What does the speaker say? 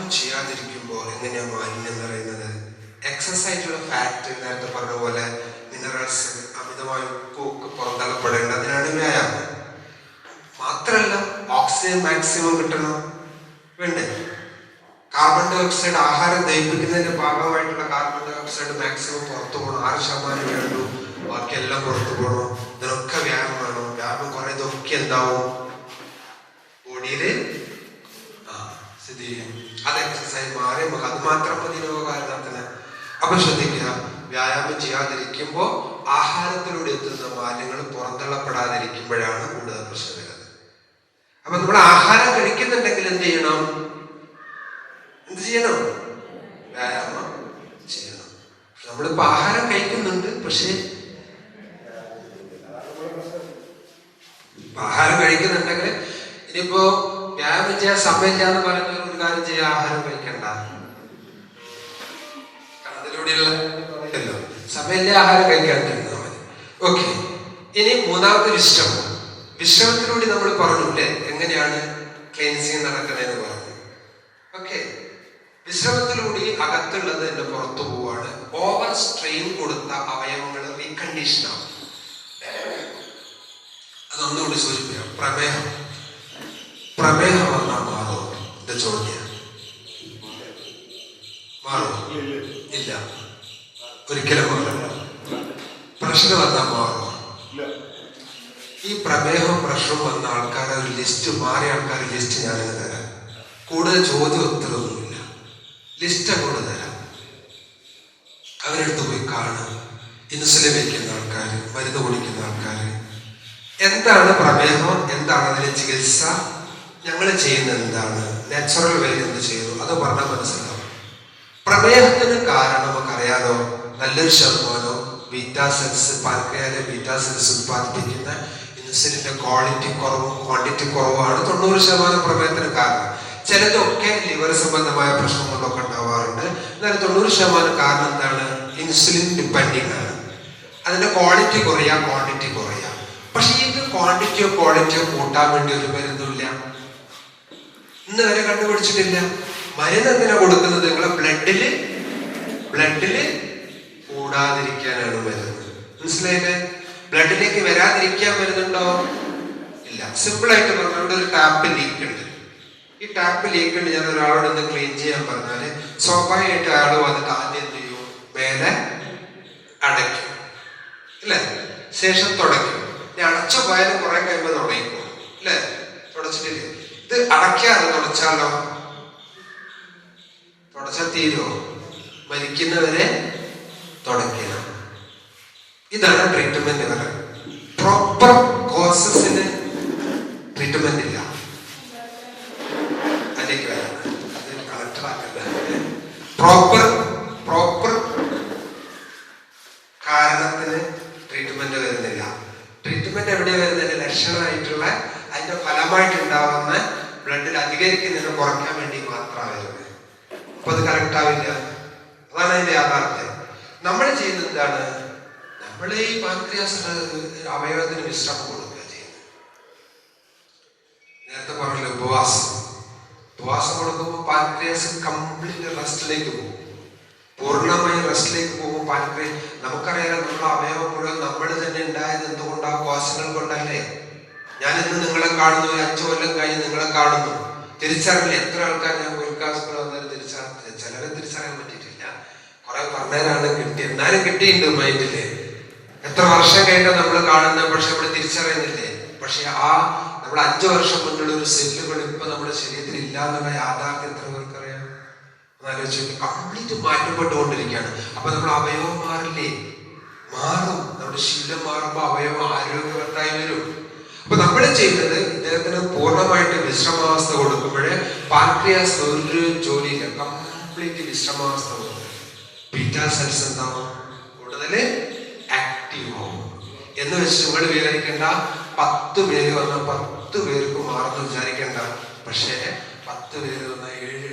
വ്യായാമം ചെയ്യാതിരിക്കുമ്പോൾ എങ്ങനെയാ മാലിന്യം നിറയുന്നത്? എക്സസ് ആയിട്ടുള്ള ഫാറ്റ്, നേരത്തെ പറഞ്ഞ പോലെ മിനറൽസ്, അമിതമായ ഉപ്പൊക്കെ പുറന്തള്ളപ്പെടേണ്ടതിനാണ് വ്യായാമം. മാത്രല്ല ഓക്സിജൻ മാക്സിമം കിട്ടണം, വേണ്ടേ? കാർബൺ ഡൈ ഓക്സൈഡ്, ആഹാരം ദഹിപ്പിക്കുന്നതിന്റെ ഭാഗമായിട്ടുള്ള കാർബൺ ഡൈ ഓക്സൈഡ് മാക്സിമം പുറത്തു പോകണം. 6% വേണ്ടു, ബാക്കിയെല്ലാം പുറത്തു പോകണം. ഇതിനൊക്കെ വ്യായാമം വേണം. വ്യായാമം കുറെ ഇതൊക്കെ എന്താവും ബോഡിയില് സ്ഥിതി ചെയ്യും. അത് എക്സസൈസ് മാറി നമുക്ക് അത് മാത്രം മതി രോഗകാരണത്തിന്. അപ്പൊ ശ്രദ്ധിക്കുക, വ്യായാമം ചെയ്യാതിരിക്കുമ്പോൾ ആഹാരത്തിലൂടെ എത്തുന്ന മാലിന്യങ്ങൾ പുറന്തള്ളപ്പെടാതിരിക്കുമ്പോഴാണ് കൂടുതൽ പ്രശ്നം വരുന്നത്. അപ്പൊ നമ്മൾ ആഹാരം കഴിക്കുന്നുണ്ടെങ്കിൽ എന്ത് ചെയ്യണം? വ്യായാമം ചെയ്യണം. നമ്മളിപ്പോ ആഹാരം കഴിക്കുന്നുണ്ട്, പക്ഷെ ആഹാരം കഴിക്കുന്നുണ്ടെങ്കിൽ ഇനിയിപ്പോ വ്യായാമം ചെയ്യാൻ സമയമില്ല എന്ന് പറയുന്ന ഒരു കാര്യം ചെയ്യാൻ ആഹാരം കഴിക്കണ്ട. അതിലൂടെയുള്ള സമയമില്ല, ആഹാരം കഴിക്കാണ്ടിരുന്നാൽ മതി. ഓക്കെ. ഇനി മൂന്നാമത്തെ വിശ്രമം. വിശ്രമത്തിലൂടെ നമ്മൾ പറഞ്ഞില്ലേ എങ്ങനെയാണ് ക്ലീൻസിങ് നടക്കണമെന്ന് പറഞ്ഞു. ഓക്കെ. വിശ്രമത്തിലൂടെ അകത്തുള്ളത് എന്റെ പുറത്തു പോവാണ്. ഓവർ സ്ട്രെയിൻ കൊടുത്ത അവയവങ്ങൾ റീകണ്ടീഷൻ ആവും. അതൊന്നുകൂടി സൂചിപ്പിക്കാം. പ്രമേഹം വന്നാൽ മാറോ? എന്റെ ചോദ്യം. മാറോ? ഇല്ല, ഒരിക്കലും മാറില്ല. പ്രഷർ വന്നാൽ മാറോ? ഈ പ്രമേഹം പ്രഷറും വന്ന ആൾക്കാരെ ഒരു ലിസ്റ്റ്, മാറിയ ആൾക്കാരുടെ ലിസ്റ്റ് ഞാനിന്ന് തരാം. കൂടുതൽ ചോദ്യം ഉത്തരവൊന്നുമില്ല, ലിസ്റ്റ് അങ്ങോട്ട് തരാം. അവരെടുത്ത് പോയി കാണുക. ഇൻസുലിൻ വയ്ക്കുന്ന ആൾക്കാർ, മരുന്ന് കുടിക്കുന്ന ആൾക്കാർ. എന്താണ് പ്രമേഹം, എന്താണ് അതിന്റെ ചികിത്സ, ഞങ്ങൾ ചെയ്യുന്നത് എന്താണ്, നാച്ചുറൽ വേ എന്ത് ചെയ്യുന്നു, അത് പറഞ്ഞാൽ മനസ്സിലാവും. പ്രമേഹത്തിന് കാരണം നമുക്കറിയാലോ, നല്ലൊരു ശതമാനം ബീറ്റാ സെൽസ്, പാൻക്രിയാസിലെ ബീറ്റാ സെൽസ് ഉത്പാദിപ്പിക്കുന്ന ഇൻസുലിന്റെ ക്വാളിറ്റി കുറവും ക്വാണ്ടിറ്റി കുറവാണ് 90% പ്രമേഹത്തിന് കാരണം. ചിലതൊക്കെ ലിവർ സംബന്ധമായ പ്രശ്നം കൊണ്ടൊക്കെ ഉണ്ടാവാറുണ്ട്. എന്നാൽ 90% കാരണം എന്താണ്? ഇൻസുലിൻ ഡിപ്പെൻഡിങ് ആണ്. അതിന്റെ ക്വാളിറ്റി കുറയാ, ക്വാണ്ടിറ്റി കുറയാ. പക്ഷെ ഇത് ക്വാണ്ടിറ്റിയോ കൂട്ടാൻ വേണ്ടി ഒരു മരുന്നില്ല, ഇന്ന് വരെ കണ്ടുപിടിച്ചിട്ടില്ല. മരുന്ന് എന്തിനാ കൊടുക്കുന്നത്? നിങ്ങളെ ബ്ലഡില് കൂടാതിരിക്കാനാണ് മരുന്ന്. മനസ്സിലായില്ലേ? ബ്ലഡിലേക്ക് വരാതിരിക്കാൻ മരുന്നുണ്ടോ? ഇല്ല. സിമ്പിൾ ആയിട്ട് പറഞ്ഞു, ഇവിടെ ഒരു ടാപ്പ് ലീക്ക് ഉണ്ട്. ഈ ടാപ്പ് ലീക്ക് ഉണ്ട്, ഞാൻ ഒരാളോട് ഒന്ന് ക്ലീൻ ചെയ്യാൻ പറഞ്ഞാല് സ്വാഭാവികമായിട്ട് അയാൾ വന്നിട്ട് ആദ്യം എന്ത് ചെയ്യും? മേലെ അടയ്ക്കും, അല്ലേ? ശേഷം തുടയ്ക്കും. അടച്ചു പോയാലും കുറെ കഴിയുമ്പോൾ തുടങ്ങിക്കും, അല്ലേ? തുടച്ചിട്ടില്ല. ഇത് അടയ്ക്കാതെ തുടച്ചാലോ? തുടച്ചാൽ തീരുമോ? മരിക്കുന്നവരെ തുടയ്ക്കണം. ഇതാണ് ട്രീറ്റ്മെന്റ് പറയുന്നത്. പ്രോപ്പർ കോസസിന് ട്രീറ്റ്മെന്റ് ഇല്ല. അതിലേക്ക് വരാം, അത് കളക്ടറാക്കല്ല. പ്രോപ്പർ കാരണത്തിന് ട്രീറ്റ്മെന്റ് വരുന്നില്ല. ട്രീറ്റ്മെന്റ് എവിടെ വരുന്നതിന്റെ ലക്ഷണമായിട്ടുള്ള അതിന്റെ ഫലമായിട്ടുണ്ടാവുന്ന ബ്ലഡിൽ അധികരിക്കുന്നതിന് കുറയ്ക്കാൻ വേണ്ടി മാത്രമാണ് വരുന്നത്. അപ്പൊ അത് കറക്റ്റ് ആവില്ല. അതാണ് അതിന്റെ യാഥാർത്ഥ്യം. നമ്മൾ ചെയ്യുന്നത് എന്താണ്? നമ്മൾ ഈ പാൻക്രിയാസ് അവയവത്തിന് വിശ്രമം കൊടുക്കുക ചെയ്യുന്നത്. നേരത്തെ പറഞ്ഞില്ല, ഉപവാസം കൊടുക്കുമ്പോൾ പാൻക്രിയാസ് കംപ്ലീറ്റ് റെസ്റ്റിലേക്ക് പോകും. പൂർണ്ണമായി റെസ്റ്റിലേക്ക് പോകും പാൻക്രിയാസ്. നമുക്കറിയാലോ, നമ്മുടെ അവയവം മുഴുവൻ നമ്മൾ തന്നെ ഉണ്ടായത് എന്തുകൊണ്ടാ? കോശങ്ങൾ കൊണ്ടല്ലേ. ഞാൻ ഇന്ന് നിങ്ങളെ കാണുന്നു, 5 കൊല്ലം കഴിഞ്ഞ് നിങ്ങളെ കാണുന്നു, തിരിച്ചറിയില്ല. എത്ര ആൾക്കാർ ഞാൻ പോഡ്കാസ്റ്റുകൾ വന്നാലും ചിലരെ തിരിച്ചറിയാൻ പറ്റിയിട്ടില്ല. കുറെ പറഞ്ഞവരാണ് കിട്ടി, എന്നാലും കിട്ടിയിട്ടുണ്ട് മൈൻഡില്. എത്ര വർഷം കഴിഞ്ഞാൽ നമ്മൾ കാണുന്ന, പക്ഷെ നമ്മൾ തിരിച്ചറിയുന്നില്ലേ. പക്ഷെ നമ്മൾ 5 വർഷം മുന്നുള്ള ഒരു സെല്ലുകൾ ഇപ്പൊ നമ്മുടെ ശരീരത്തിൽ ഇല്ല എന്നുള്ള യാഥാർത്ഥ്യം എത്ര പേർക്കറിയാം? ആലോചിച്ച് കംപ്ലീറ്റ് മാറ്റപ്പെട്ടുകൊണ്ടിരിക്കുകയാണ്. അപ്പൊ നമ്മൾ അവയവം മാറില്ലേ? മാറും. നമ്മുടെ ശീലം മാറുമ്പോൾ അവയവം ആരോഗ്യവത്തായി വരും. അപ്പൊ നമ്മൾ ചെയ്യുന്നത്, ഇദ്ദേഹത്തിന് പൂർണ്ണമായിട്ട് വിശ്രമാവസ്ഥ കൊടുക്കുമ്പോഴേ പാൻക്രിയാസ് ഒരു ജോലിയില്ല, കംപ്ലീറ്റ് വിശ്രമാവസ്ഥ കൊടുക്കും. ബീറ്റാ സെൽസ് എന്താവും? കൂടുതൽ ആക്റ്റീവ് ആവും. എന്ന് വെച്ച് നിങ്ങൾ വിചാരിക്കേണ്ട 10 പേര് വന്നാൽ 10 പേർക്ക് മാറുന്നു വിചാരിക്കേണ്ട. പക്ഷേ 10 പേര് വന്നാൽ 7